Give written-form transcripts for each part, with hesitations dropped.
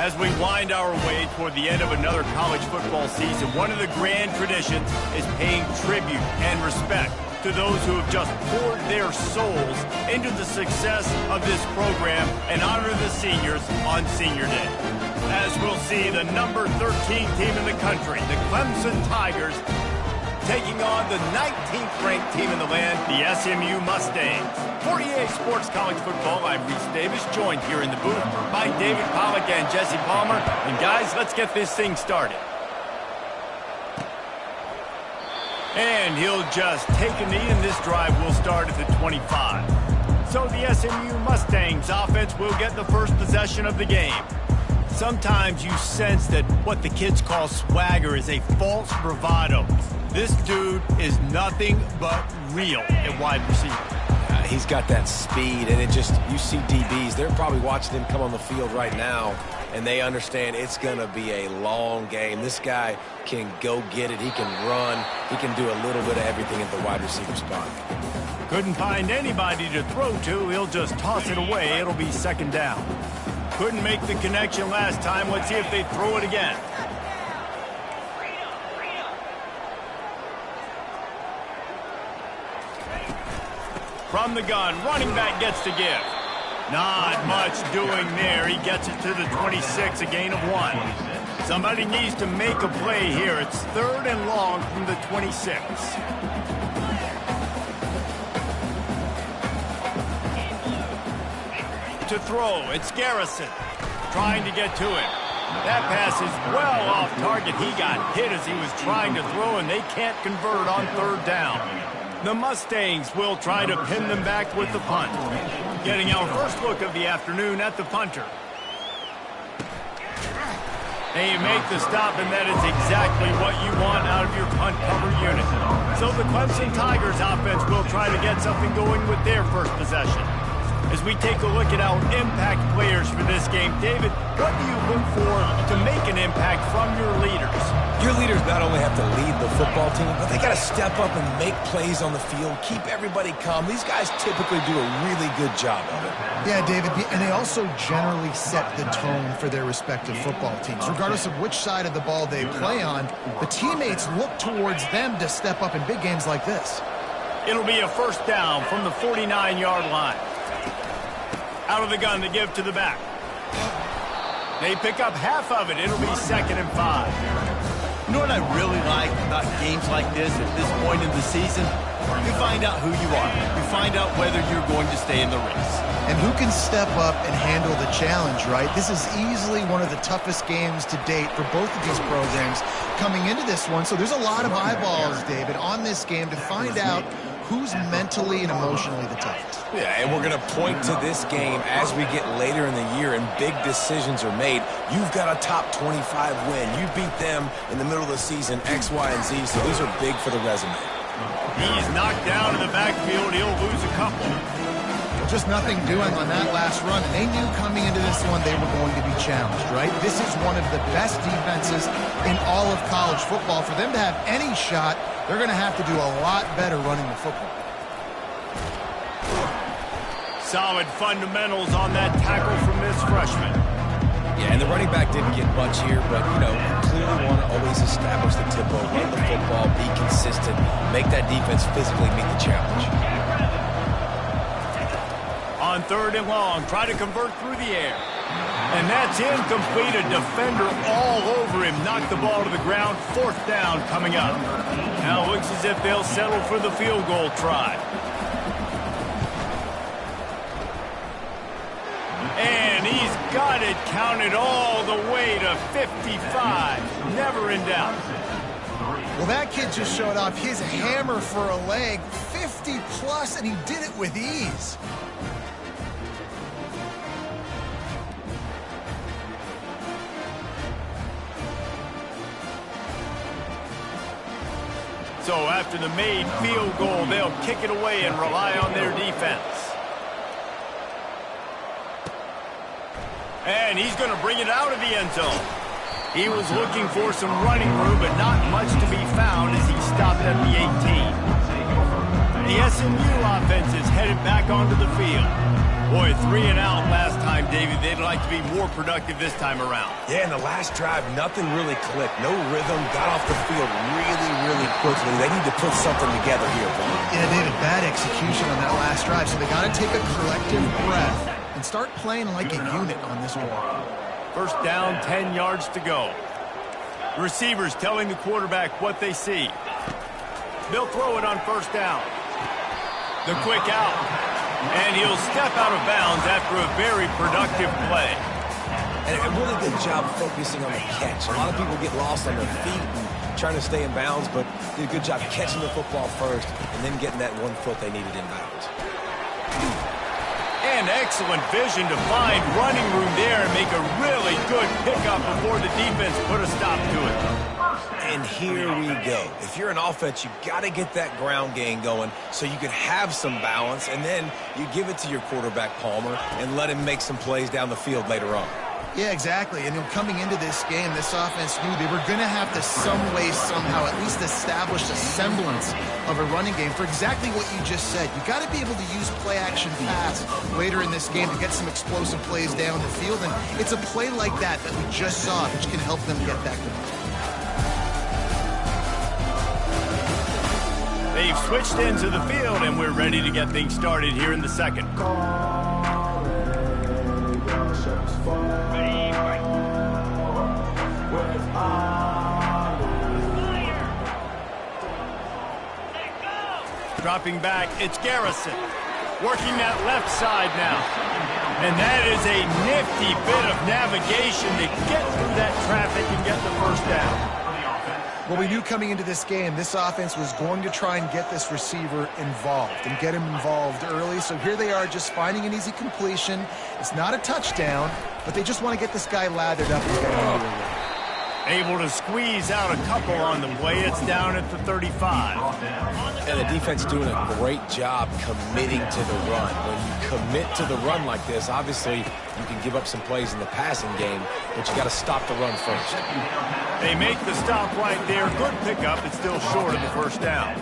As we wind our way toward the end of another college football season, one of the grand traditions is paying tribute and respect to those who have just poured their souls into the success of this program and honor the seniors on Senior Day. As we'll see, the number 13 team in the country, the Clemson Tigers, taking on the 19th ranked team in the land, the SMU Mustangs. For EA Sports College Football, I'm Reese Davis, joined here in the booth by David Pollack and Jesse Palmer. And guys, let's get this thing started. And he'll just take a knee, and this drive will start at the 25. So the SMU Mustangs offense will get the first possession of the game. Sometimes you sense that what the kids call swagger is a false bravado. This dude is nothing but real at wide receiver. He's got that speed, and you see DBs, they're probably watching him come on the field right now, and they understand it's going to be a long game. This guy can go get it. He can run. He can do a little bit of everything at the wide receiver spot. Couldn't find anybody to throw to. He'll just toss it away. It'll be second down. Couldn't make the connection last time. Let's see if they throw it again. From the gun, running back gets to give. Not much doing there. He gets it to the 26, a gain of 1. Somebody needs to make a play here. It's third and long from the 26. To throw, it's Garrison trying to get to him. That pass is well off target. He got hit as he was trying to throw, and they can't convert on third down. The Mustangs will try to pin them back with the punt. Getting our first look of the afternoon at the punter. They make the stop, and that is exactly what you want out of your punt cover unit. So the Clemson Tigers offense will try to get something going with their first possession. As we take a look at our impact players for this game, David, what do you look for to make an impact from your leaders? Your leaders not only have to lead the football team, but they got to step up and make plays on the field, keep everybody calm. These guys typically do a really good job of it. Yeah, David, and they also generally set the tone for their respective football teams. Regardless of which side of the ball they play on, the teammates look towards them to step up in big games like this. It'll be a first down from the 49-yard line. Out of the gun to give to the back. They pick up half of it. It'll be 2nd and 5. You know what I really like about games like this at this point in the season? You find out who you are. You find out whether you're going to stay in the race. And who can step up and handle the challenge, right? This is easily one of the toughest games to date for both of these programs coming into this one. So there's a lot of eyeballs, David, on this game to find out who's mentally and emotionally the toughest. Yeah, and we're going to point to this game as we get later in the year and big decisions are made. You've got a top 25 win. You beat them in the middle of the season, X, Y, and Z, so these are big for the resume. He's knocked down in the backfield. He'll lose a couple. Just nothing doing on that last run, and they knew coming into this one they were going to be challenged, right? This is one of the best defenses in all of college football. For them to have any shot, they're going to have to do a lot better running the football. Solid fundamentals on that tackle from this freshman. Yeah, and the running back didn't get much here, but, clearly want to always establish the tempo, run the football, be consistent, make that defense physically meet the challenge. On third and long, try to convert through the air. And that's incomplete. A defender all over him. Knocked the ball to the ground. Fourth down coming up. Now it looks as if they'll settle for the field goal try. And he's got it counted all the way to 55. Never in doubt. Well, that kid just showed off his hammer for a leg. 50 plus, and he did it with ease. So after the made field goal, they'll kick it away and rely on their defense. And he's going to bring it out of the end zone. He was looking for some running room, but not much to be found as he stopped at the 18. The SMU offense is headed back onto the field. Boy, 3 and out last time, David. They'd like to be more productive this time around. Yeah, in the last drive, nothing really clicked. No rhythm, got off the field really quickly. They need to put something together here, Paul. Yeah, David, bad execution on that last drive, so they got to take a collective breath and start playing like a unit on this one. First down, 10 yards to go. Receivers telling the quarterback what they see. They'll throw it on first down. The quick out. And he'll step out of bounds after a very productive play. And a really good job focusing on the catch. A lot of people get lost on their feet and trying to stay in bounds, but did a good job catching the football first and then getting that 1 foot they needed in bounds. And excellent vision to find running room there and make a really good pickup before the defense put a stop to it. And here we go. If you're an offense, you got to get that ground game going so you can have some balance, and then you give it to your quarterback, Palmer, and let him make some plays down the field later on. Yeah, exactly. And coming into this game, this offense knew they were going to have to some way, somehow, at least establish a semblance of a running game for exactly what you just said. You got to be able to use play-action pass later in this game to get some explosive plays down the field. And it's a play like that that we just saw, which can help them get that going. They've switched into the field, and we're ready to get things started here in the second. Dropping back, it's Garrison. Working that left side now. And that is a nifty bit of navigation to get through that traffic and get the first down. Well, we knew coming into this game, this offense was going to try and get this receiver involved and get him involved early. So here they are just finding an easy completion. It's not a touchdown, but they just want to get this guy lathered up and get him into the way. Able to squeeze out a couple on the play. It's down at the 35. And the defense doing a great job committing to the run. When you commit to the run like this, obviously you can give up some plays in the passing game, but you got to stop the run first. They make the stop right there. Good pickup. It's still short of the first down.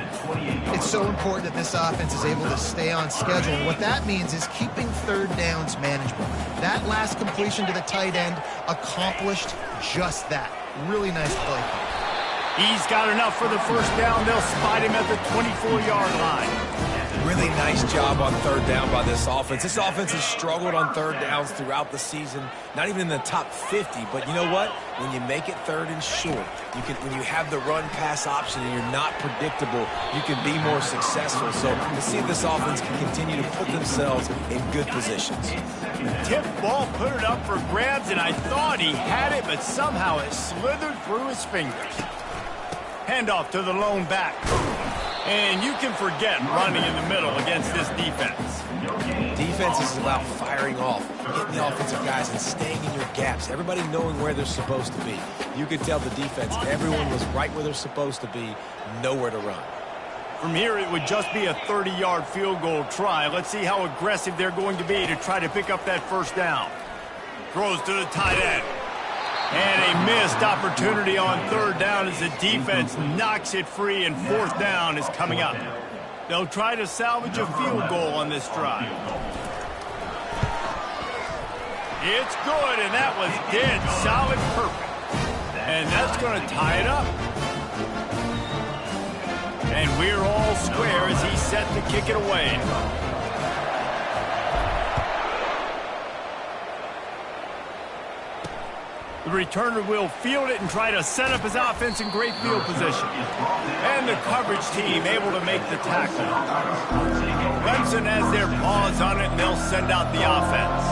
It's so important that this offense is able to stay on schedule. And what that means is keeping third downs manageable. That last completion to the tight end accomplished just that. Really nice play. He's got enough for the first down. They'll spot him at the 24-yard line. Really nice job on third down by this offense. This offense has struggled on third downs throughout the season, not even in the top 50. But you know what? When you make it third and short, when you have the run-pass option and you're not predictable, you can be more successful. So to see if this offense can continue to put themselves in good positions. Tip ball, put it up for grabs, and I thought he had it, but somehow it slithered through his fingers. Handoff to the lone back. And you can forget running in the middle against this defense. Defense is about firing off, getting the offensive guys and staying in your gaps. Everybody knowing where they're supposed to be. You could tell the defense, everyone was right where they're supposed to be, nowhere to run. From here, it would just be a 30-yard field goal try. Let's see how aggressive they're going to be to try to pick up that first down. Throws to the tight end. And a missed opportunity on third down as the defense knocks it free, and fourth down is coming up. They'll try to salvage a field goal on this drive. It's good, and that was dead solid perfect. And that's going to tie it up. And we're all square as he's set to kick it away. The returner will field it and try to set up his offense in great field position. And the coverage team able to make the tackle. Clemson has their paws on it, and they'll send out the offense.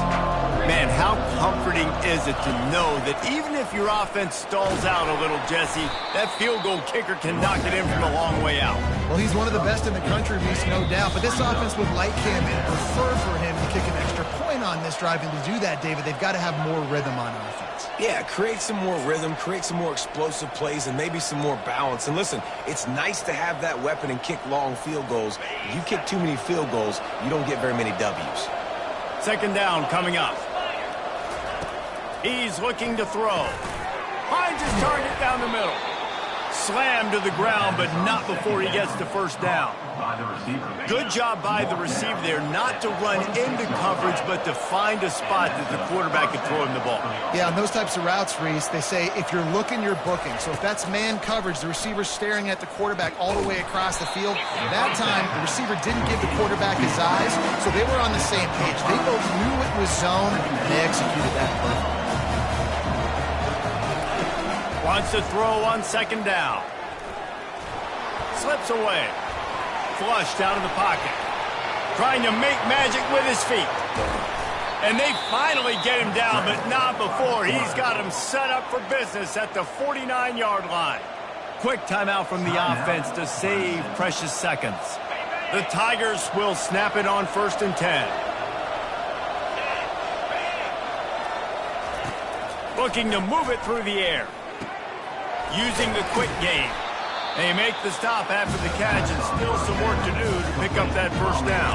Man, how comforting is it to know that even if your offense stalls out a little, Jesse, that field goal kicker can knock it in from a long way out. Well, he's one of the best in the country, Reese, no doubt. But this offense would like him and prefer for him to kick an extra point on this drive. And to do that, David, they've got to have more rhythm on offense. Yeah, create some more rhythm, create some more explosive plays, and maybe some more balance. And listen, it's nice to have that weapon and kick long field goals. If you kick too many field goals, you don't get very many W's. Second down coming up. He's looking to throw. Finds his target down the middle. Slammed to the ground, but not before he gets to first down. Good job by the receiver there, not to run into coverage, but to find a spot that the quarterback could throw him the ball. Yeah, on those types of routes, Reese, they say if you're looking, you're booking. So if that's man coverage, the receiver's staring at the quarterback all the way across the field. That time, the receiver didn't give the quarterback his eyes, so they were on the same page. They both knew it was zone, and they executed that perfectly. Wants to throw on second down. Slips away. Flushed out of the pocket. Trying to make magic with his feet. And they finally get him down, but not before. He's got him set up for business at the 49-yard line. Quick timeout from the offense to save precious seconds. The Tigers will snap it on 1st and 10. Looking to move it through the air. Using the quick game. They make the stop after the catch and still some work to do to pick up that first down.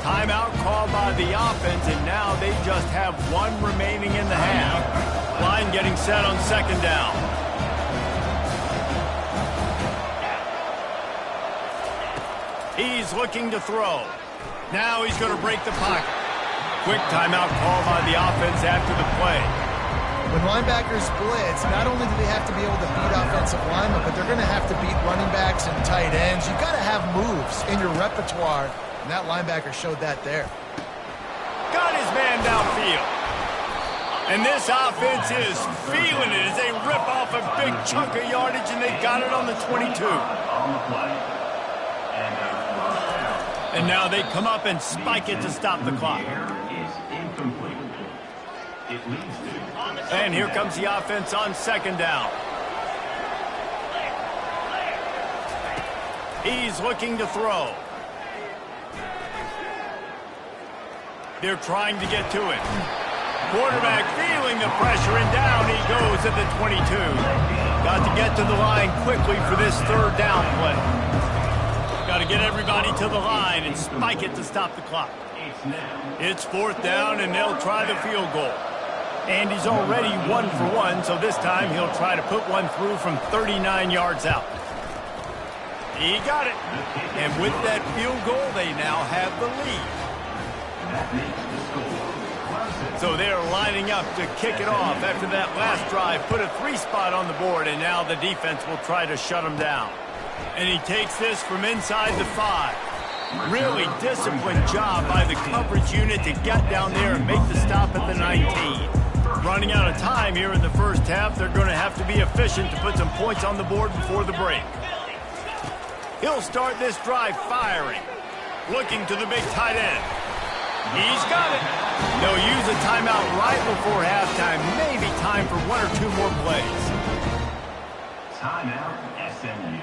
Timeout called by the offense, and now they just have one remaining in the half. Line getting set on second down. He's looking to throw. Now he's going to break the pocket. Quick timeout called by the offense after the play. When linebackers blitz, not only do they have to be able to beat offensive linemen, but they're going to have to beat running backs and tight ends. You've got to have moves in your repertoire, and that linebacker showed that there. Got his man downfield. And this offense is feeling it as they rip off a big chunk of yardage, and they got it on the 22. And now they come up and spike it to stop the clock. And here comes the offense on second down. He's looking to throw. They're trying to get to it. Quarterback feeling the pressure, and down he goes at the 22. Got to get to the line quickly for this third down play. Got to get everybody to the line and spike it to stop the clock. It's 4th down, and they'll try the field goal. And he's already 1 for 1, so this time he'll try to put one through from 39 yards out. He got it. And with that field goal, they now have the lead. So they're lining up to kick it off after that last drive. Put a 3-spot on the board, and now the defense will try to shut him down. And he takes this from inside the 5. Really disciplined job by the coverage unit to get down there and make the stop at the 19. Running out of time here in the first half, they're going to have to be efficient to put some points on the board before the break. He'll start this drive firing. Looking to the big tight end. He's got it. They'll use a timeout right before halftime. Maybe time for 1 or 2 more plays. Timeout, SMU.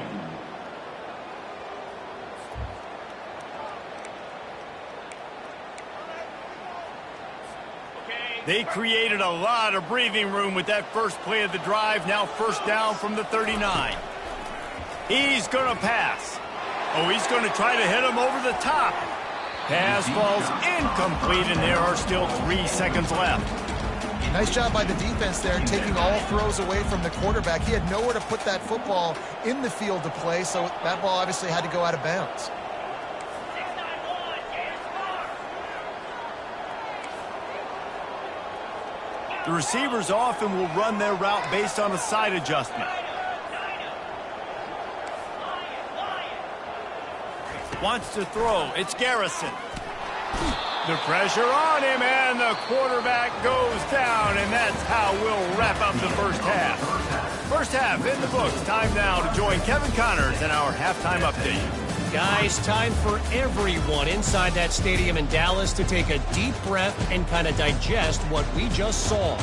They created a lot of breathing room with that first play of the drive. Now first down from the 39. He's going to pass. Oh, he's going to try to hit him over the top. Pass falls incomplete, and there are still 3 seconds left. Nice job by the defense there, taking all throws away from the quarterback. He had nowhere to put that football in the field to play, so that ball obviously had to go out of bounds. The receivers often will run their route based on a side adjustment. Wants to throw. It's Garrison. The pressure on him, and the quarterback goes down, and that's how we'll wrap up the first half. First half in the books. Time now to join Kevin Connors in our halftime update. Guys, time for everyone inside that stadium in Dallas to take a deep breath and kind of digest what we just saw.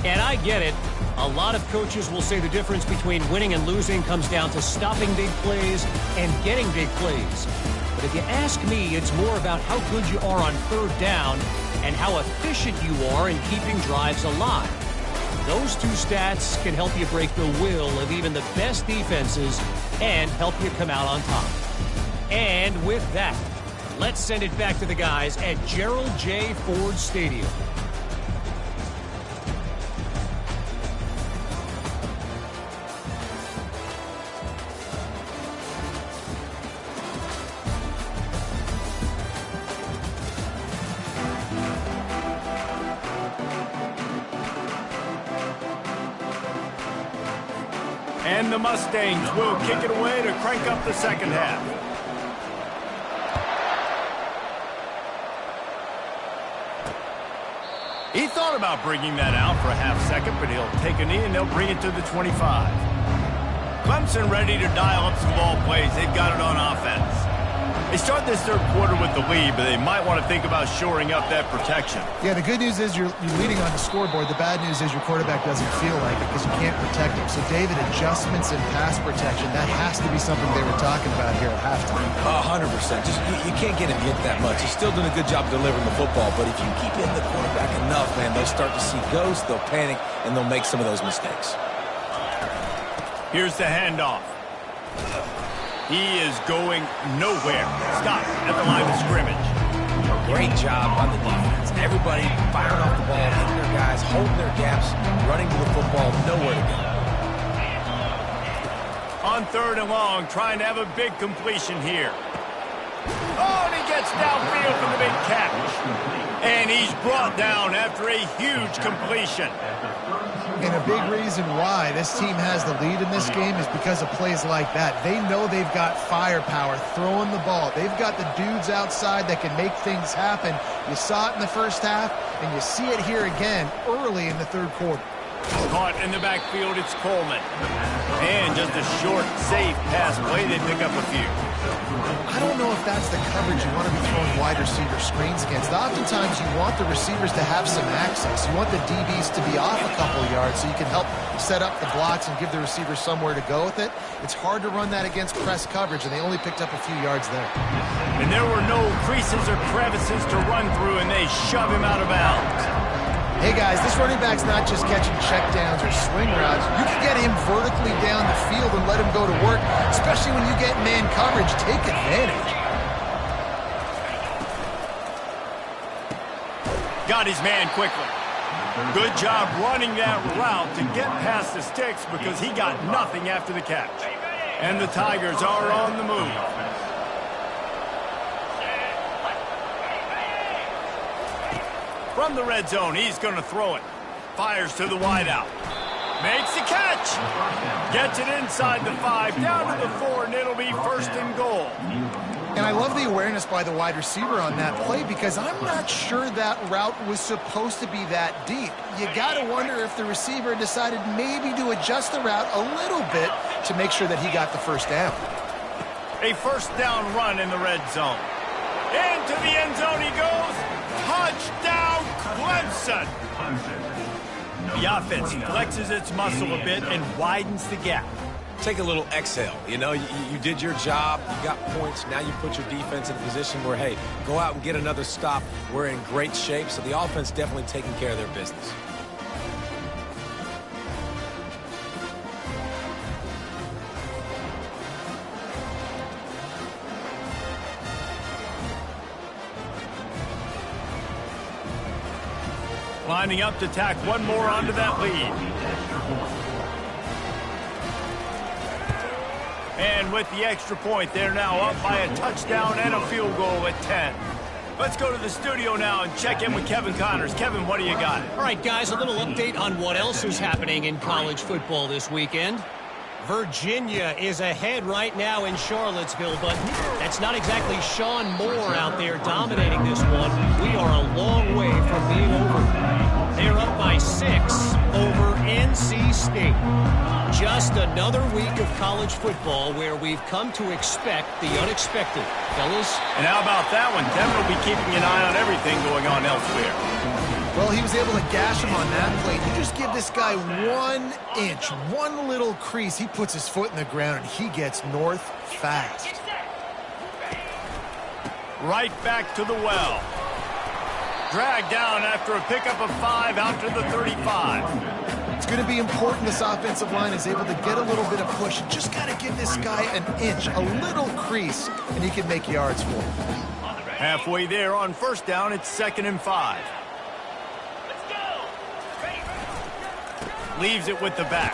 And I get it. A lot of coaches will say the difference between winning and losing comes down to stopping big plays and getting big plays. But if you ask me, it's more about how good you are on third down and how efficient you are in keeping drives alive. Those 2 stats can help you break the will of even the best defenses and help you come out on top. And with that, let's send it back to the guys at Gerald J. Ford Stadium. And the Mustangs will kick it away to crank up the second half. He thought about bringing that out for a half second, but he'll take a knee and they'll bring it to the 25. Clemson ready to dial up some ball plays. They've got it on offense. They start this third quarter with the lead, but they might want to think about shoring up that protection. Yeah, the good news is you're leading on the scoreboard. The bad news is your quarterback doesn't feel like it because you can't protect him. So, David, adjustments in pass protection, that has to be something they were talking about here at halftime. 100%. Just you can't get him hit that much. He's still doing a good job delivering the football, but if you keep hitting the quarterback enough, man, they'll start to see ghosts, they'll panic, and they'll make some of those mistakes. Here's the handoff. He is going nowhere. Stop at the line of scrimmage. Great job on the defense. Everybody firing off the ball, hitting their guys, holding their gaps, running to the football, nowhere to go. On 3rd and long, trying to have a big completion here. Oh, and he gets downfield for the big catch. And he's brought down after a huge completion. And a big reason why this team has the lead in this game is because of plays like that. They know they've got firepower throwing the ball. They've got the dudes outside that can make things happen. You saw it in the first half, and you see it here again early in the third quarter. Caught in the backfield, it's Coleman. And just a short, safe pass play, they pick up a few. I don't know if that's the coverage you want to be throwing wide receiver screens against. Oftentimes, you want the receivers to have some access. You want the DBs to be off a couple of yards so you can help set up the blocks and give the receivers somewhere to go with it. It's hard to run that against press coverage, and they only picked up a few yards there. And there were no creases or crevices to run through, and they shove him out of bounds. Hey, guys, this running back's not just catching checkdowns or sling routes. You can get him vertically down the field and let him go to work, especially when you get man coverage. Take advantage. Got his man quickly. Good job running that route to get past the sticks because he got nothing after the catch. And the Tigers are on the move. From the red zone, he's going to throw it. Fires to the wideout. Makes the catch. Gets it inside the 5, down to the 4, and it'll be 1st and goal. And I love the awareness by the wide receiver on that play because I'm not sure that route was supposed to be that deep. You got to wonder if the receiver decided maybe to adjust the route a little bit to make sure that he got the first down. A 1st down run in the red zone. Into the end zone he goes. Touchdown, Clemson! The offense flexes its muscle a bit and widens the gap. Take a little exhale. You know, you did your job. You got points. Now you put your defense in a position where, hey, go out and get another stop. We're in great shape, so the offense definitely taking care of their business. Lining up to tack one more onto that lead. And with the extra point, they're now up by a touchdown and a field goal at 10. Let's go to the studio now and check in with Kevin Connors. Kevin, what do you got? All right, guys, a little update on what else is happening in college football this weekend. Virginia is ahead right now in Charlottesville, but that's not exactly Sean Moore out there dominating this one. We are a long way from being over. They're up by 6 over NC State. Just another week of college football where we've come to expect the unexpected. Fellas? And how about that one? Kevin will be keeping an eye on everything going on elsewhere. Well, he was able to gash him on that play. You just give this guy 1 inch, one little crease. He puts his foot in the ground, and he gets north fast. Right back to the well. Dragged down after a pickup of 5 out to the 35. It's going to be important this offensive line is able to get a little bit of push. You just got to give this guy an inch, a little crease, and he can make yards for him. Halfway there on 1st down, it's 2nd and 5. Leaves it with the back.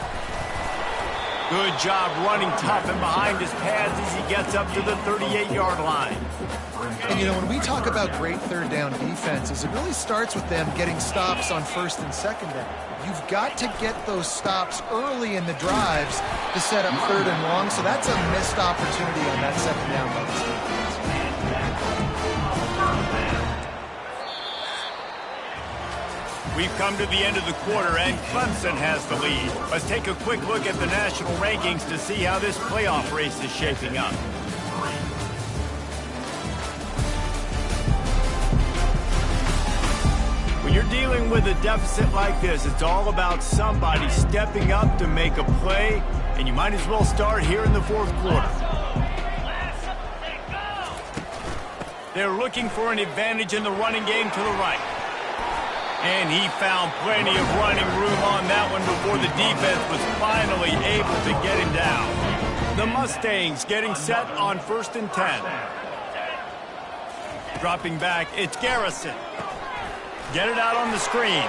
Good job running tough and behind his pads as he gets up to the 38-yard line. And, you know, when we talk about great 3rd down defenses, it really starts with them getting stops on 1st and 2nd down. You've got to get those stops early in the drives to set up 3rd and long, so that's a missed opportunity on that 2nd down by this defense. We've come to the end of the quarter, and Clemson has the lead. Let's take a quick look at the national rankings to see how this playoff race is shaping up. When you're dealing with a deficit like this, it's all about somebody stepping up to make a play, and you might as well start here in the 4th quarter. They're looking for an advantage in the running game to the right. And he found plenty of running room on that one before the defense was finally able to get him down. The Mustangs getting set on 1st and 10. Dropping back, it's Garrison. Get it out on the screen.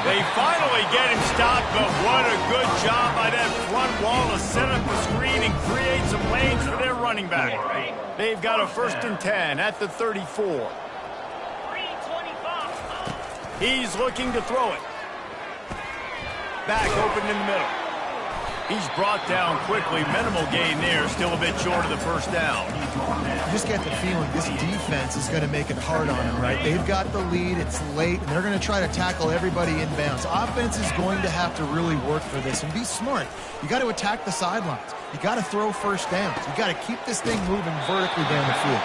They finally get him stopped, but what a good job by that front wall to set up the screen and create some lanes for their running back. They've got a 1st and 10 at the 34. He's looking to throw it. Back open in the middle. He's brought down quickly. Minimal gain there. Still a bit short of the 1st down. You just get the feeling this defense is going to make it hard on them, right? They've got the lead. It's late, and they're going to try to tackle everybody inbounds. Offense is going to have to really work for this and be smart. You got to attack the sidelines. You got to throw 1st downs. You got to keep this thing moving vertically down the field.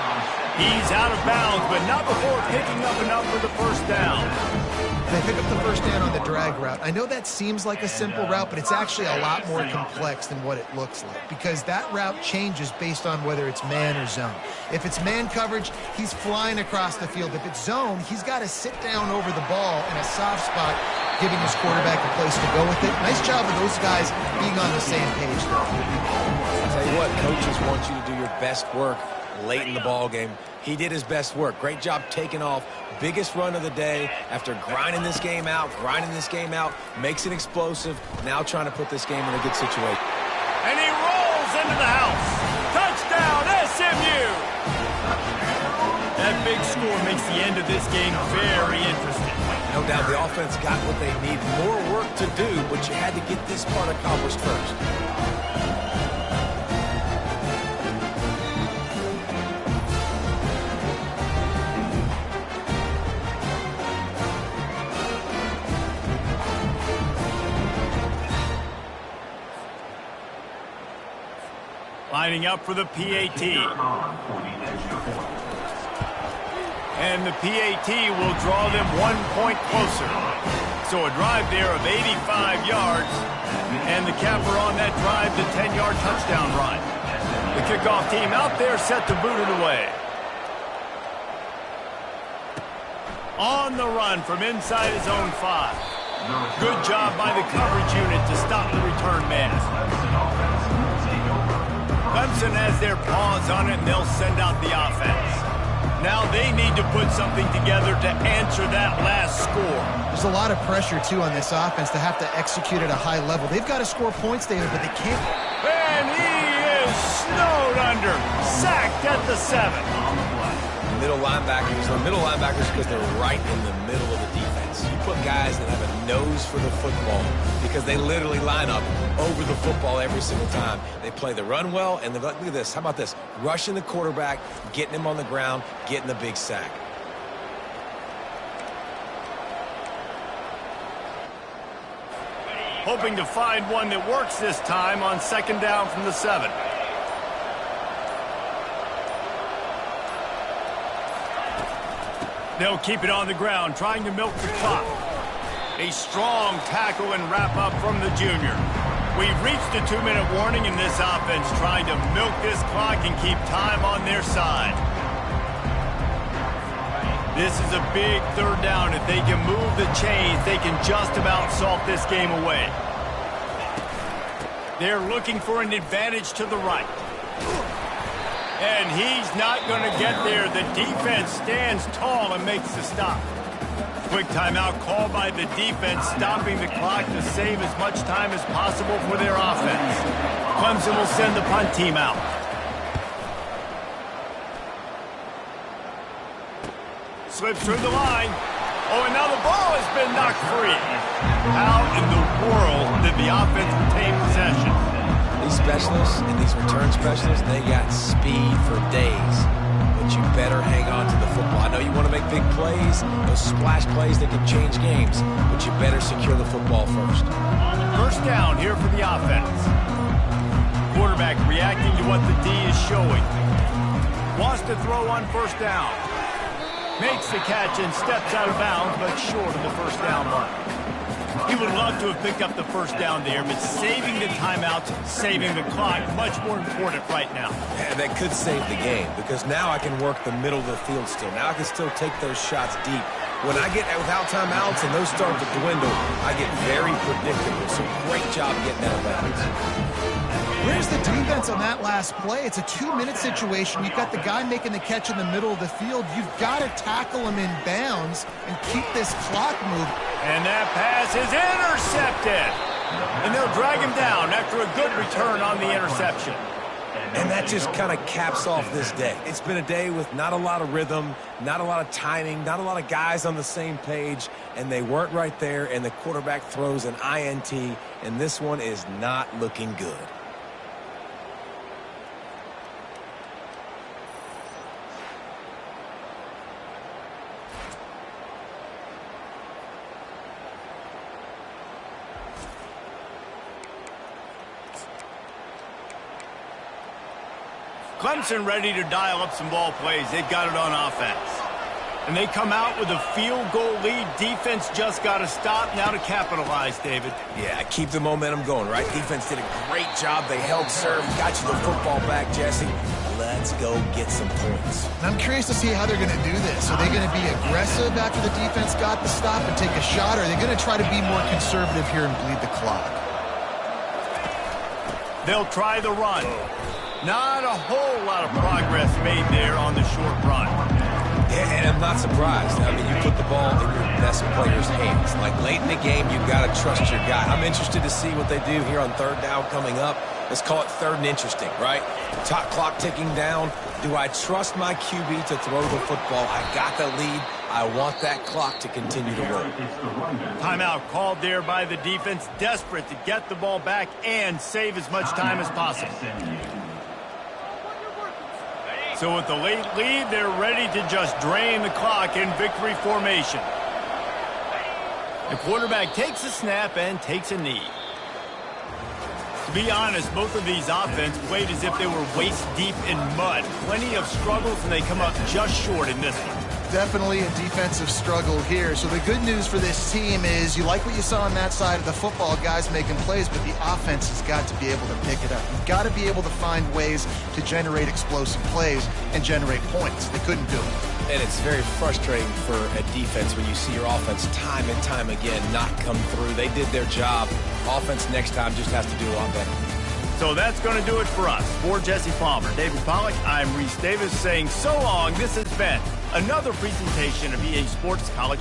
He's out of bounds, but not before picking up enough for the 1st down. They pick up the 1st down on the drag route. I know that seems like a simple route, but it's actually a lot more complex than what it looks like because that route changes based on whether it's man or zone. If it's man coverage, he's flying across the field. If it's zone, he's got to sit down over the ball in a soft spot, giving his quarterback a place to go with it. Nice job of those guys being on the same page, though. I'll tell you what, coaches want you to do your best work late in the ball game. He did his best work. Great job taking off. Biggest run of the day after grinding this game out, makes it explosive, now trying to put this game in a good situation. And he rolls into the house. Touchdown, SMU! That big score makes the end of this game very interesting. No doubt the offense got what they need. More work to do, but you had to get this part accomplished first. Lining up for the PAT. And the PAT will draw them 1 point closer. So a drive there of 85 yards. And the capper on that drive, the 10-yard touchdown run. The kickoff team out there set to boot it away. On the run from inside his own 5. Good job by the coverage unit to stop the return man. Clemson has their paws on it, and they'll send out the offense. Now they need to put something together to answer that last score. There's a lot of pressure, too, on this offense to have to execute at a high level. They've got to score points, David, but they can't. And he is snowed under, sacked at the 7. Middle linebackers because they're right in the middle of the defense. You put guys that have a nose for the football because they literally line up over the football every single time. They play the run well, and look at this. How about this? Rushing the quarterback, getting him on the ground, getting the big sack. Hoping to find one that works this time on 2nd down from the 7. They'll keep it on the ground, trying to milk the clock. A strong tackle and wrap-up from the junior. We've reached a 2-minute warning in this offense, trying to milk this clock and keep time on their side. This is a big 3rd down. If they can move the chains, they can just about salt this game away. They're looking for an advantage to the right. And he's not going to get there. The defense stands tall and makes the stop. Quick timeout called by the defense, stopping the clock to save as much time as possible for their offense. Clemson will send the punt team out. Slips through the line. Oh, and now the ball has been knocked free. How in the world did the offense retain possession? These specialists and these return specialists, they got speed for days. But you better hang on to the football. I know you want to make big plays, those splash plays that can change games, but you better secure the football first. First down here for the offense. Quarterback reacting to what the D is showing. Wants to throw on first down. Makes the catch and steps out of bounds, but short of the first down line. He would love to have picked up the first down there, but saving the timeouts, saving the clock, much more important right now. And that could save the game, because now I can work the middle of the field still. Now I can still take those shots deep. When I get without timeouts and those start to dwindle, I get very predictable. So great job getting out of bounds. Where's the defense on that last play? It's a 2-minute situation. You've got the guy making the catch in the middle of the field. You've got to tackle him in bounds and keep this clock moving. And that pass is intercepted. And they'll drag him down after a good return on the interception. And that just kind of caps off this day. It's been a day with not a lot of rhythm, not a lot of timing, not a lot of guys on the same page, and they weren't right there, and the quarterback throws an INT, and this one is not looking good. Clemson ready to dial up some ball plays. They've got it on offense. And they come out with a field goal lead. Defense just got to stop now to capitalize, David. Yeah, keep the momentum going, right? Defense did a great job. They held serve, got you the football back, Jesse. Let's go get some points. And I'm curious to see how they're going to do this. Are they going to be aggressive after the defense got the stop and take a shot, or are they going to try to be more conservative here and bleed the clock? They'll try the run. Not a whole lot of progress made there on the short run. And I'm not surprised. I mean, you put the ball in your best player's hands. Like, late in the game, you've got to trust your guy. I'm interested to see what they do here on third down coming up. Let's call it third and interesting, right? Top clock ticking down. Do I trust my QB to throw the football? I got the lead. I want that clock to continue to roll. Timeout called there by the defense, desperate to get the ball back and save as much time as possible. So with the late lead, they're ready to just drain the clock in victory formation. The quarterback takes a snap and takes a knee. To be honest, both of these offenses played as if they were waist deep in mud. Plenty of struggles, and they come up just short in this one. Definitely a defensive struggle here. So the good news for this team is you like what you saw on that side of the football, guys making plays, but the offense has got to be able to pick it up. You've got to be able to find ways to generate explosive plays and generate points. They couldn't do it. And it's very frustrating for a defense when you see your offense time and time again not come through. They did their job. Offense next time just has to do a lot better. So that's going to do it for us. For Jesse Palmer, David Pollack, I'm Reese Davis saying so long. This has been another presentation of EA Sports College